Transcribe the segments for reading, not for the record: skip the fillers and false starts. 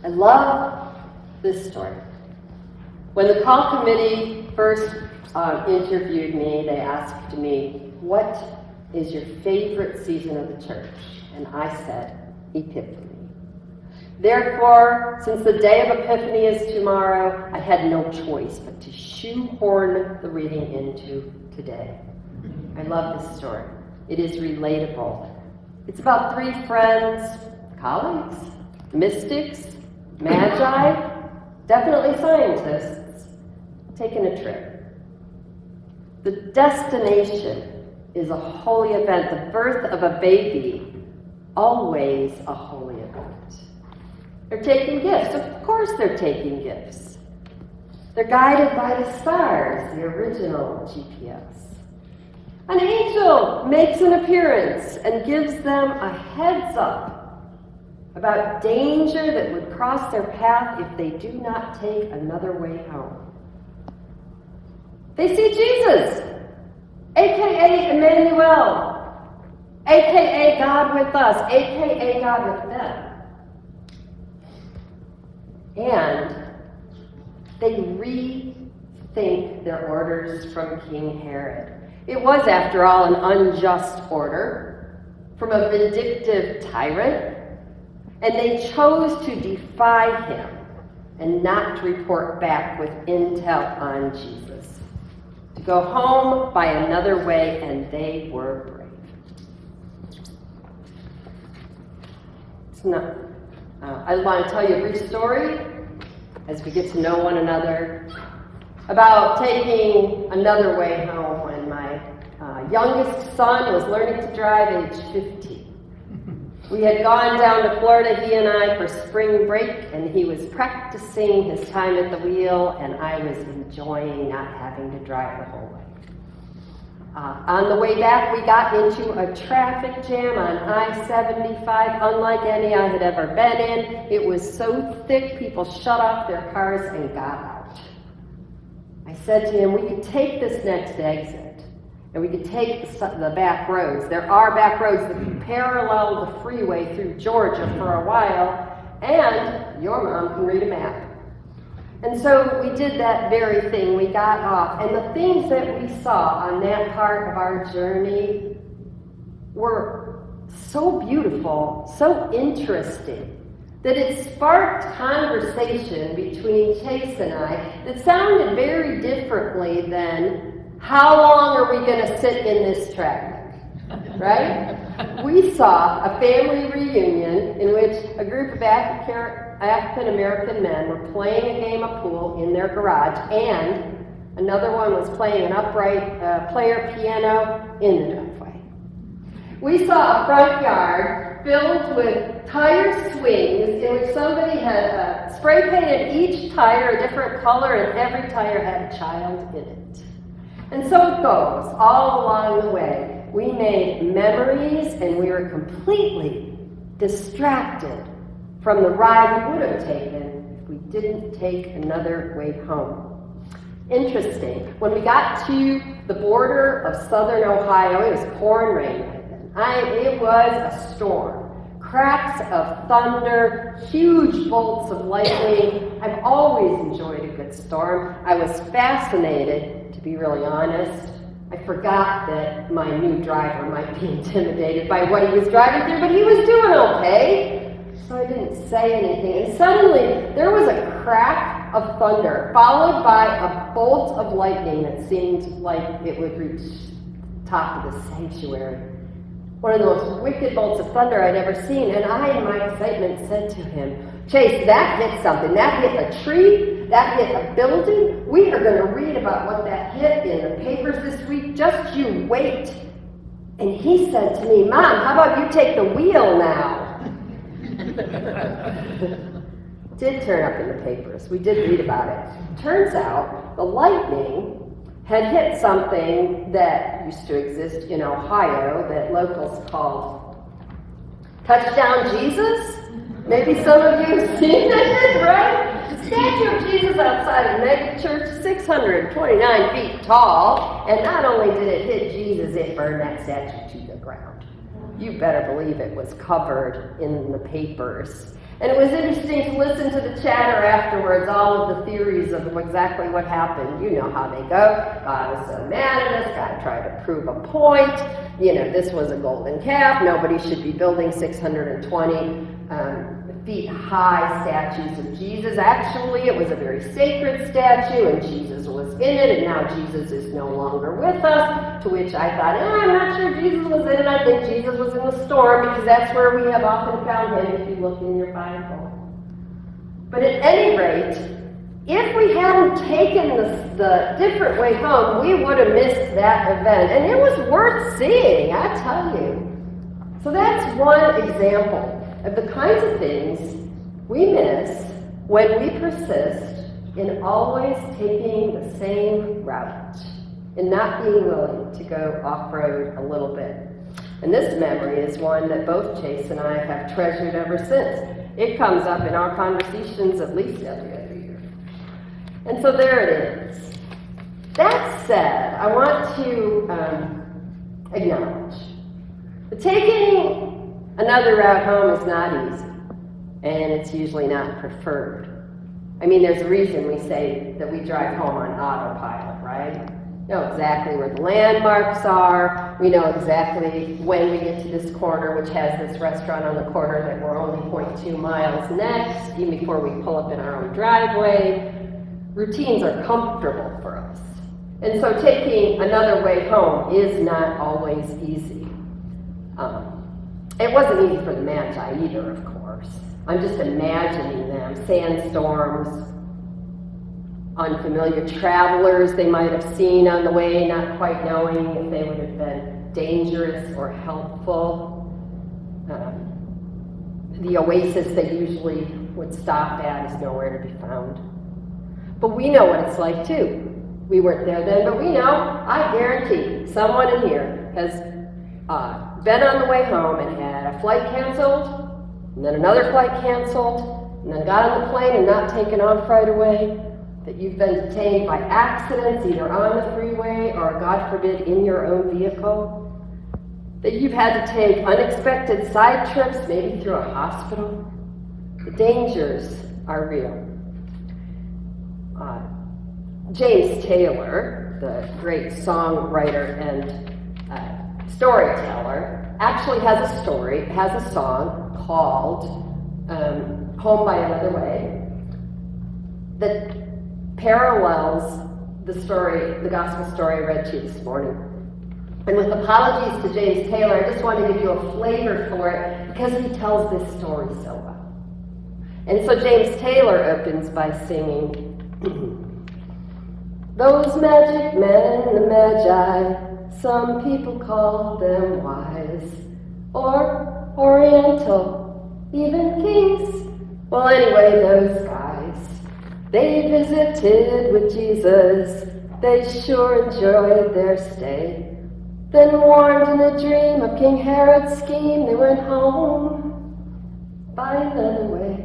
I love this story. When the call committee first interviewed me, they asked me, what is your favorite season of the church? And I said, Epiphany. Therefore, since the day of Epiphany is tomorrow, I had no choice but to shoehorn the reading into today. I love this story. It is relatable. It's about three friends, colleagues, mystics, magi, definitely scientists, taking a trip. The destination is a holy event. The birth of a baby, always a holy event. They're taking gifts. Of course they're taking gifts. They're guided by the stars, the original GPS. An angel makes an appearance and gives them a heads up about danger that would cross their path if they do not take another way home. They see Jesus, a.k.a. Emmanuel, a.k.a. God with us, a.k.a. God with them. And they rethink their orders from King Herod. It was, after all, an unjust order from a vindictive tyrant, and they chose to defy him and not to report back with intel on Jesus. To go home by another way, and they were brave. It's not. I want to tell you a brief story as we get to know one another about taking another way home when my youngest son was learning to drive at age 15. We had gone down to Florida, he and I, for spring break, and he was practicing his time at the wheel, and I was enjoying not having to drive the whole way. On the way back, we got into a traffic jam on I-75, unlike any I had ever been in. It was so thick, people shut off their cars and got out. I said to him, we could take this next exit, and we could take the back roads. There are back roads that parallel the freeway through Georgia for a while, and your mom can read a map. And so we did that very thing. We got off, and the things that we saw on that part of our journey were so beautiful, so interesting, that it sparked conversation between Chase and I that sounded very differently than, how long are we going to sit in this traffic, right? We saw a family reunion in which a group of African-American men were playing a game of pool in their garage, and another one was playing an upright player piano in the driveway. We saw a front yard filled with tire swings in which somebody had spray painted each tire a different color, and every tire had a child in it. And so it goes all along the way. We made memories, and we were completely distracted from the ride we would have taken if we didn't take another way home. Interesting. When we got to the border of southern Ohio, it was pouring rain right then. It was a storm. Cracks of thunder, huge bolts of lightning. I've always enjoyed a good storm. I was fascinated, to be really honest. I forgot that my new driver might be intimidated by what he was driving through, but he was doing okay. So I didn't say anything. And suddenly, there was a crack of thunder, followed by a bolt of lightning that seemed like it would reach the top of the sanctuary. One of the most wicked bolts of thunder I'd ever seen, and I, in my excitement, said to him, Chase, that hit something. That hit a tree. That hit a building. We are going to read about what that hit in the papers this week. Just you wait. And he said to me, Mom, how about you take the wheel now? Did turn up in the papers. We did read about it. Turns out the lightning had hit something that used to exist in Ohio that locals called Touchdown Jesus. Maybe some of you have seen that, right? The statue of Jesus outside of Mega Church, 629 feet tall, and not only did it hit Jesus, it burned that statue to the ground. You better believe it was covered in the papers. And it was interesting to listen to the chatter afterwards, all of the theories of exactly what happened. You know how they go. God was so mad at us. God tried to prove a point. You know, this was a golden calf. Nobody should be building 620 feet high statues of Jesus. Actually, it was a very sacred statue, and Jesus was in it, and now Jesus is no longer with us. To which I thought, I'm not sure Jesus was in it. I think Jesus was in the storm, because that's where we have often found him if you look in your Bible. But at any rate, if we hadn't taken the different way home, we would have missed that event. And it was worth seeing, I tell you. So that's one example of the kinds of things we miss when we persist in always taking the same route and not being willing to go off-road a little bit. And this memory is one that both Chase and I have treasured ever since. It comes up in our conversations at least every other year. And so there it is. That said, I want to acknowledge that taking another route home is not easy, and it's usually not preferred. I mean, there's a reason we say that we drive home on autopilot, right? We know exactly where the landmarks are. We know exactly when we get to this corner, which has this restaurant on the corner that we're only 0.2 miles next, even before we pull up in our own driveway. Routines are comfortable for us. And so taking another way home is not always easy. It wasn't easy for the Magi either, of course. I'm just imagining them, sandstorms, unfamiliar travelers they might have seen on the way, not quite knowing if they would have been dangerous or helpful. The oasis they usually would stop at is nowhere to be found. But we know what it's like too. We weren't there then, but we know, I guarantee, someone in here has been on the way home and had a flight canceled, and then another flight canceled, and then got on the plane and not taken off right away, that you've been detained by accidents either on the freeway or, God forbid, in your own vehicle, that you've had to take unexpected side trips, maybe through a hospital. The dangers are real. James Taylor, the great songwriter and storyteller, actually has a song called Home by Another Way that parallels the story, the gospel story I read to you this morning. And with apologies to James Taylor, I just want to give you a flavor for it because he tells this story so well. And so James Taylor opens by singing, those magic men, the Magi, some people call them wise, or oriental, even kings. Well, anyway, those guys, they visited with Jesus, they sure enjoyed their stay. Then warned in a dream of King Herod's scheme, they went home by another way.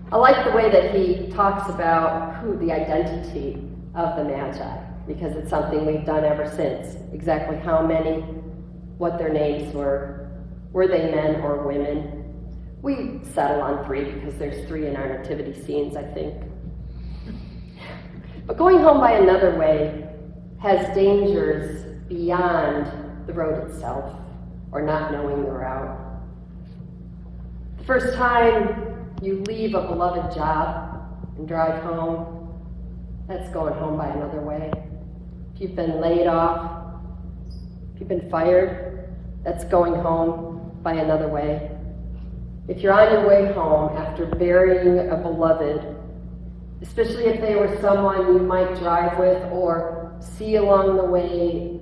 I like the way that he talks about the identity of the Magi, because it's something we've done ever since. Exactly how many, what their names were they men or women? We settle on 3 because there's 3 in our nativity scenes, I think. But going home by another way has dangers beyond the road itself or not knowing the route. The first time you leave a beloved job and drive home, that's going home by another way. If you've been laid off, if you've been fired, that's going home by another way. If you're on your way home after burying a beloved, especially if they were someone you might drive with or see along the way,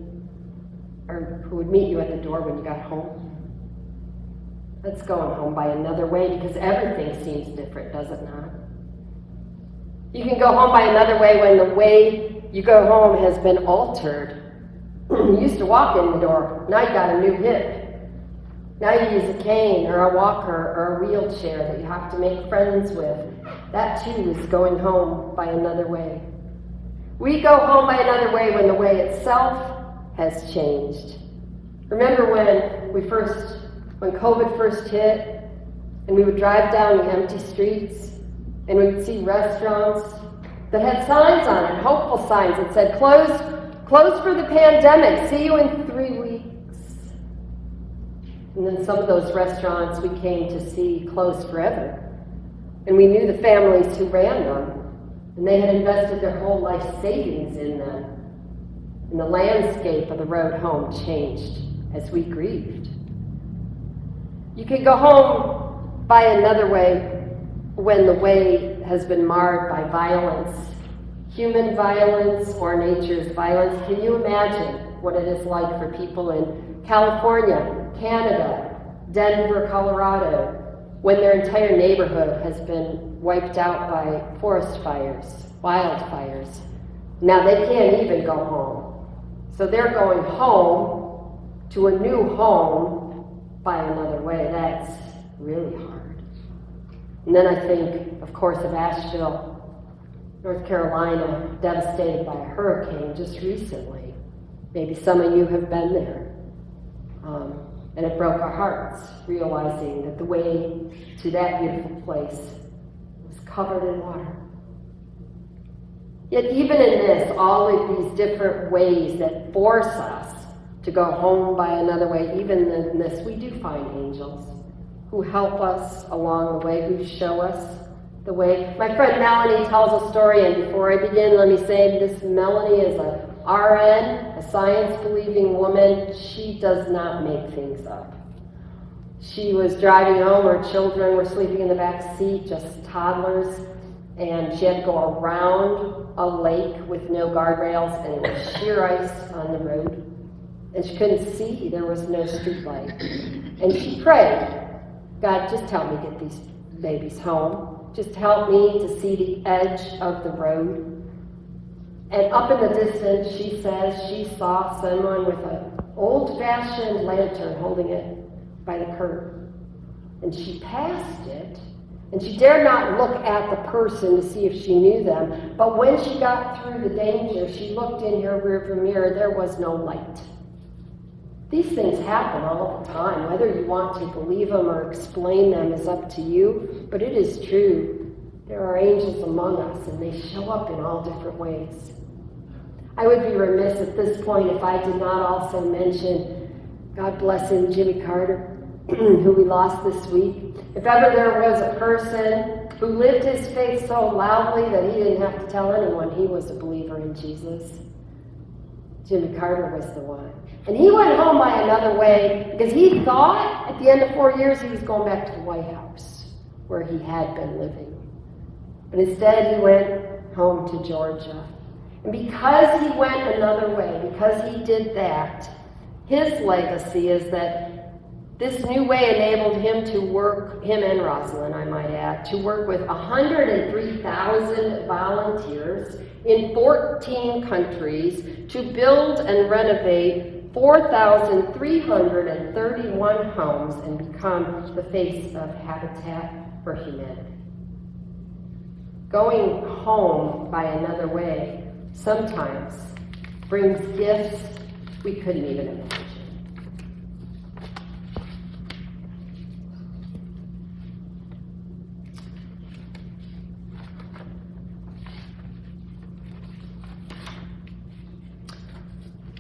or who would meet you at the door when you got home, that's going home by another way, because everything seems different, does it not? You can go home by another way when the way you go home has been altered. You used to walk in the door, now you got a new hip. Now you use a cane or a walker or a wheelchair that you have to make friends with. That too is going home by another way. We go home by another way when the way itself has changed. Remember when we first when COVID first hit, and we would drive down the empty streets, and we would see restaurants that had signs on it, hopeful signs that said, closed for the pandemic, see you in 3 weeks. And then some of those restaurants we came to see closed forever. And we knew the families who ran them, and they had invested their whole life savings in them. And the landscape of the road home changed as we grieved. You could go home by another way when the way has been marred by violence, human violence or nature's violence. Can you imagine what it is like for people in California, Canada, Denver, Colorado, when their entire neighborhood has been wiped out by forest fires, wildfires? Now they can't even go home. So they're going home to a new home by another way. That's really hard. And then I think, of course, of Asheville, North Carolina, devastated by a hurricane just recently. Maybe some of you have been there. And it broke our hearts, realizing that the way to that beautiful place was covered in water. Yet even in this, all of these different ways that force us to go home by another way, even in this, we do find angels who help us along the way, who show us the way. My friend Melanie tells a story, and before I begin, let me say this: Melanie is a RN, a science-believing woman. She does not make things up. She was driving home, her children were sleeping in the back seat, just toddlers, and she had to go around a lake with no guardrails, and it was sheer ice on the road, and she couldn't see. There was no street light. And she prayed, God, just help me get these babies home. Just help me to see the edge of the road. And up in the distance, she says she saw someone with an old-fashioned lantern holding it by the curb. And she passed it, and she dared not look at the person to see if she knew them. But when she got through the danger, she looked in her rearview mirror. There was no light. These things happen all the time. Whether you want to believe them or explain them is up to you, but it is true. There are angels among us, and they show up in all different ways. I would be remiss at this point if I did not also mention, God bless him, Jimmy Carter, who we lost this week. If ever there was a person who lived his faith so loudly that he didn't have to tell anyone he was a believer in Jesus, Jimmy Carter was the one. And he went home by another way because he thought at the end of 4 years he was going back to the White House where he had been living. But instead he went home to Georgia. And because he went another way, because he did that, his legacy is that this new way enabled him to work, him and Rosalind, I might add, to work with 103,000 volunteers in 14 countries to build and renovate 4,331 homes and become the face of Habitat for Humanity. Going home by another way sometimes brings gifts we couldn't even imagine.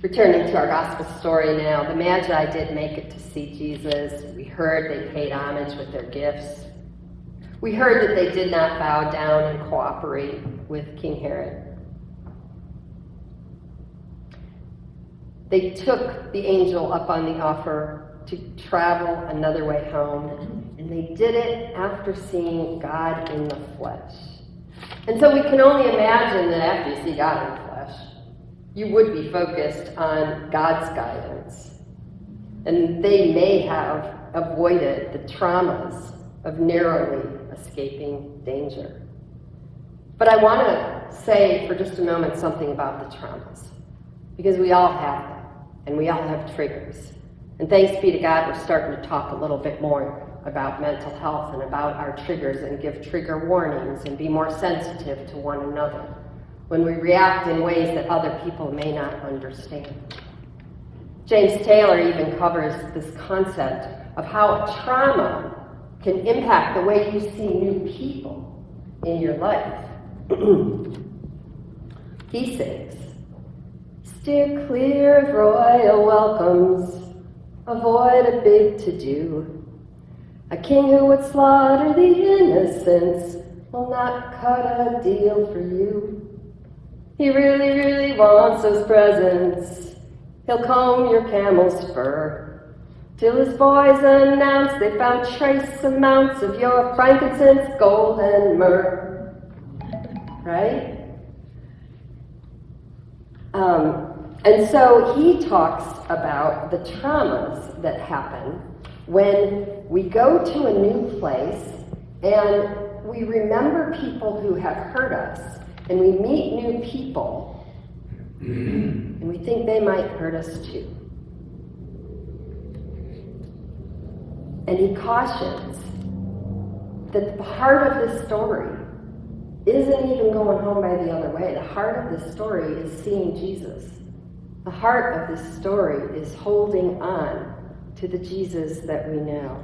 Returning to our gospel story now, the Magi did make it to see Jesus. We heard they paid homage with their gifts. We heard that they did not bow down and cooperate with King Herod. They took the angel up on the offer to travel another way home, and they did it after seeing God in the flesh. And so we can only imagine that after you see God in the flesh, you would be focused on God's guidance. And they may have avoided the traumas of narrowly escaping danger. But I want to say for just a moment something about the traumas, because we all have them, and we all have triggers. And thanks be to God, we're starting to talk a little bit more about mental health and about our triggers and give trigger warnings and be more sensitive to one another when we react in ways that other people may not understand. James Taylor even covers this concept of how a trauma can impact the way you see new people in your life. He sings, "Steer clear of royal welcomes, avoid a big to-do. A king who would slaughter the innocents will not cut a deal for you. He really, really wants those presents. He'll comb your camel's fur, till his boys announce they found trace amounts of your frankincense, gold, and myrrh." Right? And so he talks about the traumas that happen when we go to a new place and we remember people who have hurt us, and we meet new people and we think they might hurt us too. And he cautions that the heart of this story isn't even going home by the other way. The heart of this story is seeing Jesus. The heart of this story is holding on to the Jesus that we know.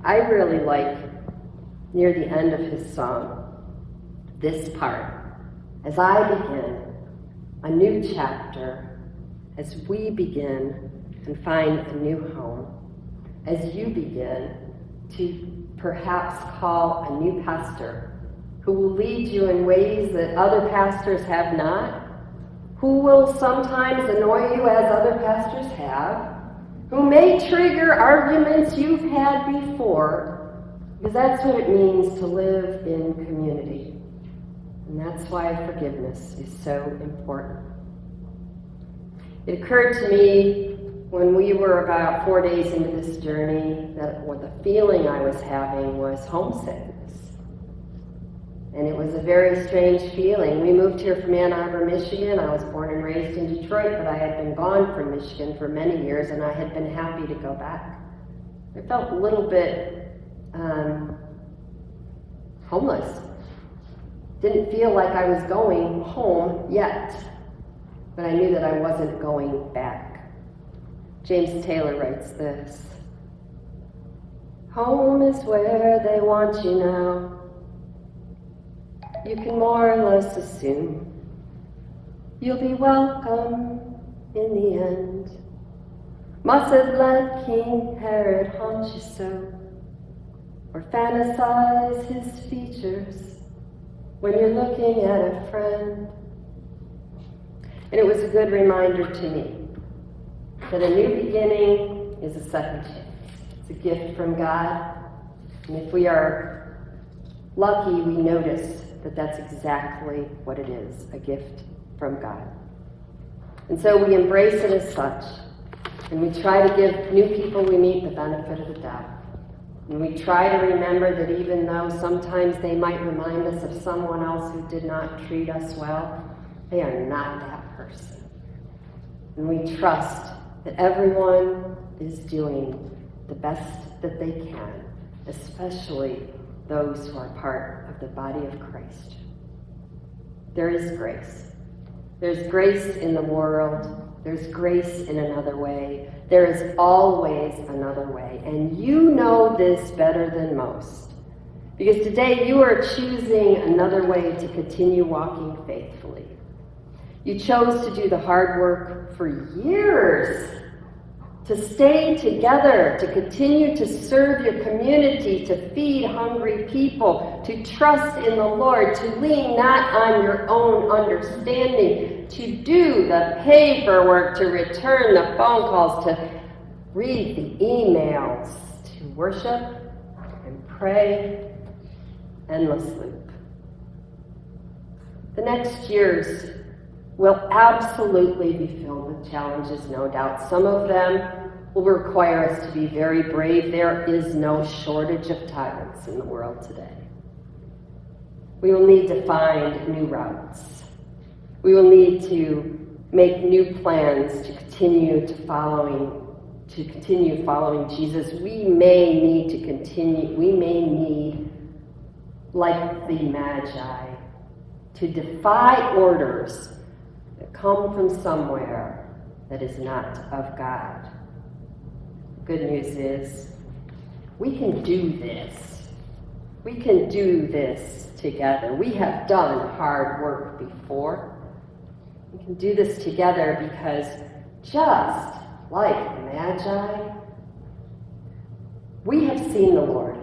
I really like, near the end of his song, this part. As I begin a new chapter, as we begin and find a new home, as you begin to perhaps call a new pastor who will lead you in ways that other pastors have not, who will sometimes annoy you as other pastors have, who may trigger arguments you've had before, because that's what it means to live in community. And that's why forgiveness is so important. It occurred to me when we were about 4 days into this journey that what the feeling I was having was homesickness. And it was a very strange feeling. We moved here from Ann Arbor, Michigan. I was born and raised in Detroit, but I had been gone from Michigan for many years, and I had been happy to go back. I felt a little bit homeless. Didn't feel like I was going home yet, but I knew that I wasn't going back. James Taylor writes this: "Home is where they want you now. You can more or less assume you'll be welcome in the end. Must have let King Herod haunt you so, or fantasize his features when you're looking at a friend." And it was a good reminder to me that a new beginning is a second chance. It's a gift from God. And if we are lucky, we notice that that's exactly what it is, a gift from God. And so we embrace it as such, and we try to give new people we meet the benefit of the doubt. And we try to remember that even though sometimes they might remind us of someone else who did not treat us well, they are not that person. And we trust that everyone is doing the best that they can, especially those who are part of the body of Christ. There is grace. There's grace in the world. There's grace in another way. There is always another way. And you know this better than most. Because today you are choosing another way to continue walking faithfully. You chose to do the hard work for years, to stay together, to continue to serve your community, to feed hungry people, to trust in the Lord, to lean not on your own understanding, to do the paperwork, to return the phone calls, to read the emails, to worship and pray, endless loop. The next years will absolutely be filled with challenges, no doubt. Some of them will require us to be very brave. There is no shortage of tyrants in the world today. We will need to find new routes. We will need to make new plans to continue following Jesus. We may need, like the Magi, to defy orders that come from somewhere that is not of God. Good news is, we can do this. We can do this together. We have done hard work before. We can do this together because just like the Magi, we have seen the Lord.